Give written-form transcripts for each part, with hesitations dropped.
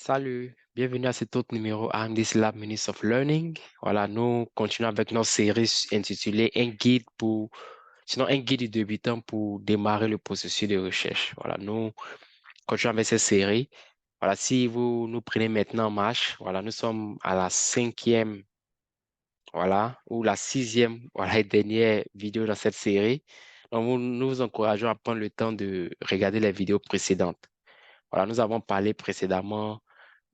Salut, bienvenue à cet autre numéro AMD's Lab Minutes of Learning. Voilà, nous continuons avec notre série intitulée Un guide du débutant pour démarrer le processus de recherche. Voilà, nous continuons avec cette série. Voilà, si vous nous prenez maintenant en marche, voilà, nous sommes à la cinquième, voilà, ou la sixième, voilà, et dernière vidéo dans cette série. Donc, nous vous encourageons à prendre le temps de regarder les vidéos précédentes. Voilà, nous avons parlé précédemment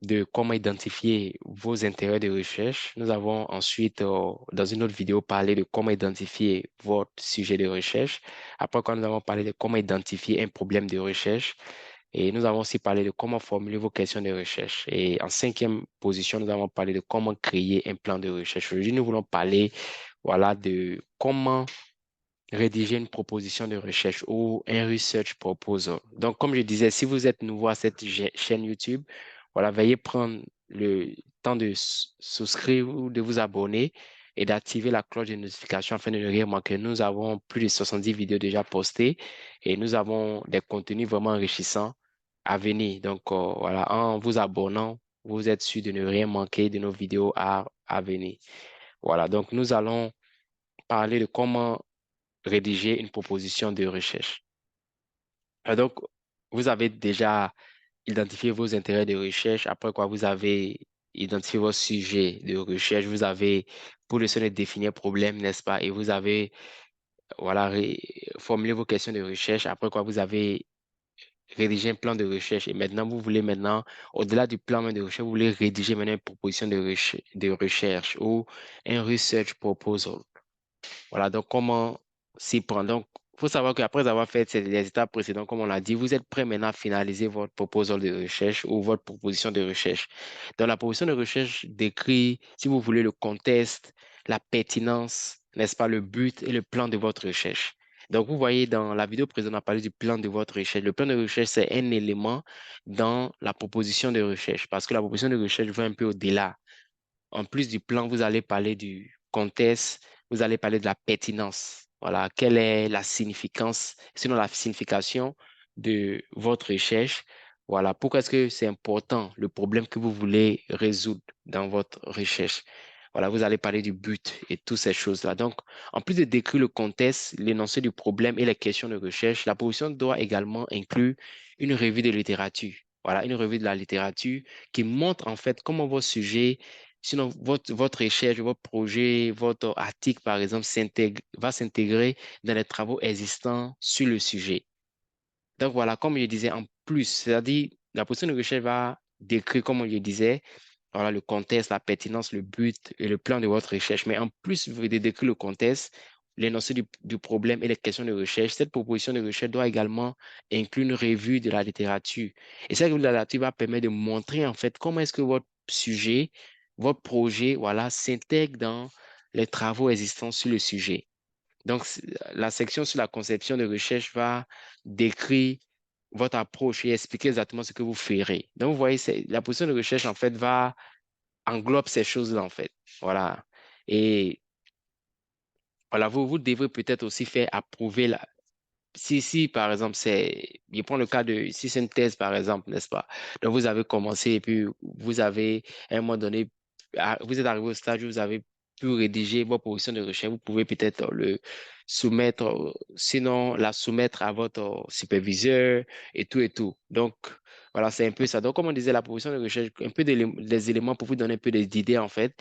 de comment identifier vos intérêts de recherche. Nous avons ensuite, dans une autre vidéo, parlé de comment identifier votre sujet de recherche. Après quoi, nous avons parlé de comment identifier un problème de recherche. Et nous avons aussi parlé de comment formuler vos questions de recherche. Et en cinquième position, nous avons parlé de comment créer un plan de recherche. Aujourd'hui, nous voulons parler, voilà, de comment rédiger une proposition de recherche ou un research proposal. Donc, comme je disais, si vous êtes nouveau à cette chaîne YouTube, voilà, veuillez prendre le temps de souscrire ou de vous abonner et d'activer la cloche de notification afin de ne rien manquer. Nous avons plus de 70 vidéos déjà postées et nous avons des contenus vraiment enrichissants à venir. Donc, voilà, en vous abonnant, vous êtes sûr de ne rien manquer de nos vidéos à venir. Voilà, donc nous allons parler de comment rédiger une proposition de recherche. Donc, vous avez déjà identifié vos intérêts de recherche, après quoi vous avez identifié vos sujets de recherche, vous avez pour le seul définir problème, n'est-ce pas? Et vous avez, voilà, formulé vos questions de recherche, après quoi vous avez rédigé un plan de recherche. Et maintenant, vous voulez maintenant, au-delà du plan de recherche, vous voulez rédiger maintenant une proposition de recherche ou un research proposal. Voilà, donc comment s'y prendre? Donc, il faut savoir qu'après avoir fait les étapes précédentes, comme on l'a dit, vous êtes prêt maintenant à finaliser votre proposal de recherche ou votre proposition de recherche. Dans la proposition de recherche décrit, si vous voulez, le contexte, la pertinence, n'est-ce pas, le but et le plan de votre recherche. Donc, vous voyez, dans la vidéo précédente, on a parlé du plan de votre recherche. Le plan de recherche, c'est un élément dans la proposition de recherche parce que la proposition de recherche va un peu au-delà. En plus du plan, vous allez parler du contexte, vous allez parler de la pertinence. Voilà, quelle est la significance, sinon la signification de votre recherche. Voilà, pourquoi est-ce que c'est important, le problème que vous voulez résoudre dans votre recherche. Voilà, vous allez parler du but et toutes ces choses-là. Donc, en plus de décrire le contexte, l'énoncé du problème et les questions de recherche, la position doit également inclure une revue de littérature. Voilà, une revue de la littérature qui montre en fait comment vos sujets. Sinon, votre recherche, votre projet, votre article, par exemple, va s'intégrer dans les travaux existants sur le sujet. Donc voilà, comme je disais, en plus, c'est-à-dire la position de recherche va décrire, comme je disais, voilà, le contexte, la pertinence, le but et le plan de votre recherche. Mais en plus de décrire le contexte, l'énoncé du problème et les questions de recherche, cette proposition de recherche doit également inclure une revue de la littérature. Et cette revue de la littérature va permettre de montrer en fait comment est-ce que votre sujet, votre projet, voilà, s'intègre dans les travaux existants sur le sujet. Donc, la section sur la conception de recherche va décrire votre approche et expliquer exactement ce que vous ferez. Donc, vous voyez, la position de recherche, en fait, englobe ces choses-là, en fait. Voilà. Et voilà, vous devrez peut-être aussi faire approuver si, par exemple, je prends le cas si c'est une thèse, par exemple, n'est-ce pas? Donc, vous avez commencé et puis vous avez, à un moment donné, vous êtes arrivé au stade où vous avez pu rédiger vos positions de recherche. Vous pouvez peut-être le soumettre, sinon la soumettre à votre superviseur et tout et tout. Donc, voilà, c'est un peu ça. Donc, comme on disait, la position de recherche, un peu des éléments pour vous donner un peu d'idées, en fait.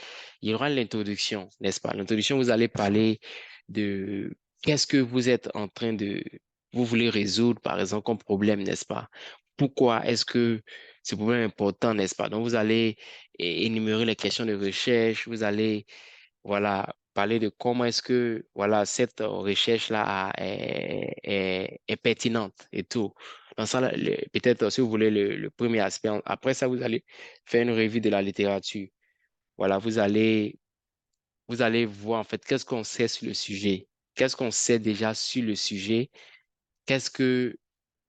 Il y aura l'introduction, n'est-ce pas? L'introduction, vous allez parler de qu'est-ce que vous êtes en train vous voulez résoudre, par exemple, comme problème, n'est-ce pas? Pourquoi est-ce que ce problème est important, n'est-ce pas? Donc, vous allez énumérer les questions de recherche, vous allez, voilà, parler de comment est-ce que, voilà, cette recherche-là est pertinente et tout. Dans ça, peut-être, si vous voulez, le premier aspect. Après ça, vous allez faire une revue de la littérature. Voilà, vous allez voir, en fait, qu'est-ce qu'on sait sur le sujet. Qu'est-ce qu'on sait déjà sur le sujet? Qu'est-ce que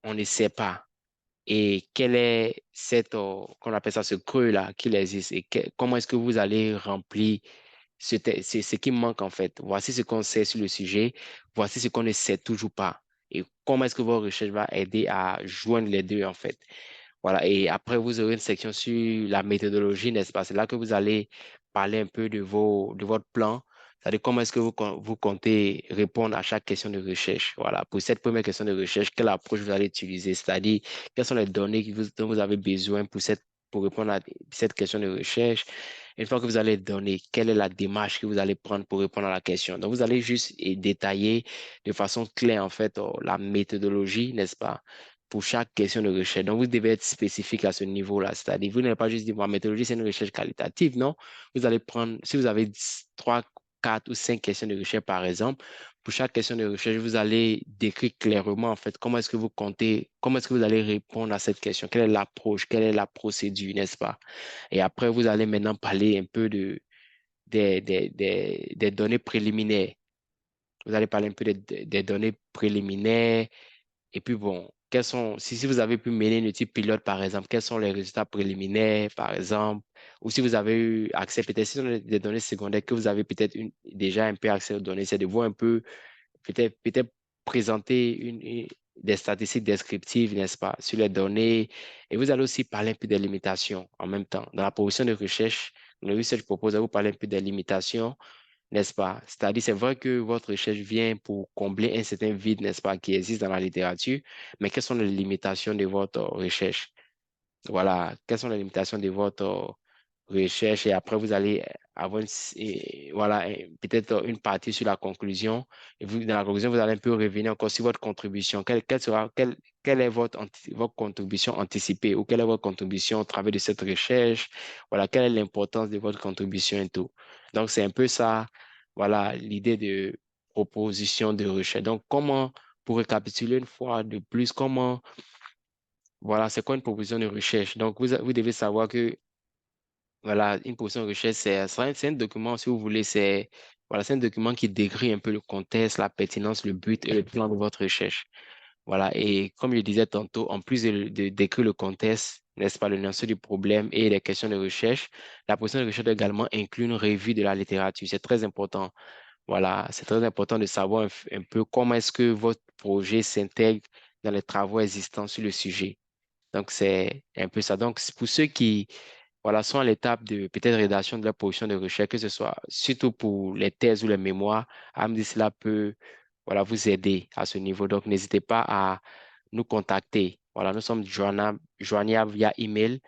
on ne sait pas et quel est qu'on appelle ça, ce creux-là qu'il existe et comment est-ce que vous allez remplir c'est ce qui manque en fait. Voici ce qu'on sait sur le sujet, voici ce qu'on ne sait toujours pas et comment est-ce que votre recherche va aider à joindre les deux en fait. Voilà, et après, vous aurez une section sur la méthodologie, n'est-ce pas? C'est là que vous allez parler un peu de votre plan, c'est-à-dire comment est-ce que vous comptez répondre à chaque question de recherche. Voilà, pour cette première question de recherche, quelle approche vous allez utiliser, c'est-à-dire quelles sont les données dont vous avez besoin pour répondre à cette question de recherche. Une fois que vous allez donner, quelle est la démarche que vous allez prendre pour répondre à la question. Donc, vous allez juste détailler de façon claire, en fait, la méthodologie, n'est-ce pas? Pour chaque question de recherche. Donc, vous devez être spécifique à ce niveau-là. C'est-à-dire, vous n'allez pas juste dire, ma méthodologie, c'est une recherche qualitative. Non, vous allez prendre, si vous avez 3, 4 ou 5 questions de recherche, par exemple, pour chaque question de recherche, vous allez décrire clairement, en fait, comment est-ce que vous comptez, comment est-ce que vous allez répondre à cette question, quelle est l'approche, quelle est la procédure, n'est-ce pas? Et après, vous allez maintenant parler un peu des données préliminaires. Vous allez parler un peu des données préliminaires, et puis bon, si vous avez pu mener une étude pilote, par exemple, quels sont les résultats préliminaires, par exemple, ou si vous avez eu accès, peut-être, si ce sont des données secondaires que vous avez peut-être déjà un peu accès aux données, c'est de voir un peu, peut-être présenter des statistiques descriptives, n'est-ce pas, sur les données. Et vous allez aussi parler un peu des limitations en même temps. Dans la position de recherche, le research propose à vous parler un peu des limitations, n'est-ce pas? C'est-à-dire, c'est vrai que votre recherche vient pour combler un certain vide, n'est-ce pas, qui existe dans la littérature, mais quelles sont les limitations de votre recherche? Voilà, quelles sont les limitations de votre recherche et après vous allez avoir voilà, peut-être une partie sur la conclusion et dans la conclusion vous allez un peu revenir encore sur votre contribution. Quelle est votre contribution anticipée ou quelle est votre contribution au travers de cette recherche? Voilà, quelle est l'importance de votre contribution et tout. Donc c'est un peu ça, voilà, l'idée de proposition de recherche. Donc pour récapituler une fois de plus, voilà, c'est quoi une proposition de recherche? Donc, vous devez savoir que, voilà, une proposition de recherche, c'est un document, si vous voulez, voilà, c'est un document qui décrit un peu le contexte, la pertinence, le but et le plan de votre recherche. Voilà, et comme je disais tantôt, en plus de décrire le contexte, n'est-ce pas, le nuancier du problème et les questions de recherche, la proposition de recherche doit également inclut une revue de la littérature. C'est très important. Voilà, c'est très important de savoir un peu comment est-ce que votre projet s'intègre dans les travaux existants sur le sujet. Donc, c'est un peu ça. Donc, c'est pour ceux qui, voilà, sont à l'étape de peut-être rédaction de leur position de recherche, que ce soit surtout pour les thèses ou les mémoires, Amdi, cela peut, voilà, vous aider à ce niveau. Donc, n'hésitez pas à nous contacter. Voilà, nous sommes joignables via email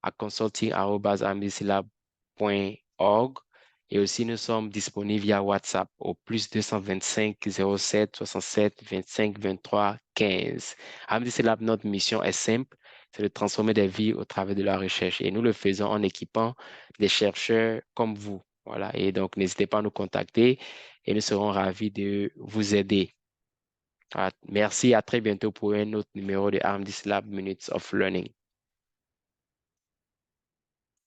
à consulting@amdclab.org. Et aussi, nous sommes disponibles via WhatsApp au plus 225 07 67 25 23 15. AmDC notre mission est simple, c'est de transformer des vies au travers de la recherche. Et nous le faisons en équipant des chercheurs comme vous. Voilà. Et donc, n'hésitez pas à nous contacter et nous serons ravis de vous aider. Voilà. Merci, à très bientôt pour un autre numéro de AmDC Minutes of Learning.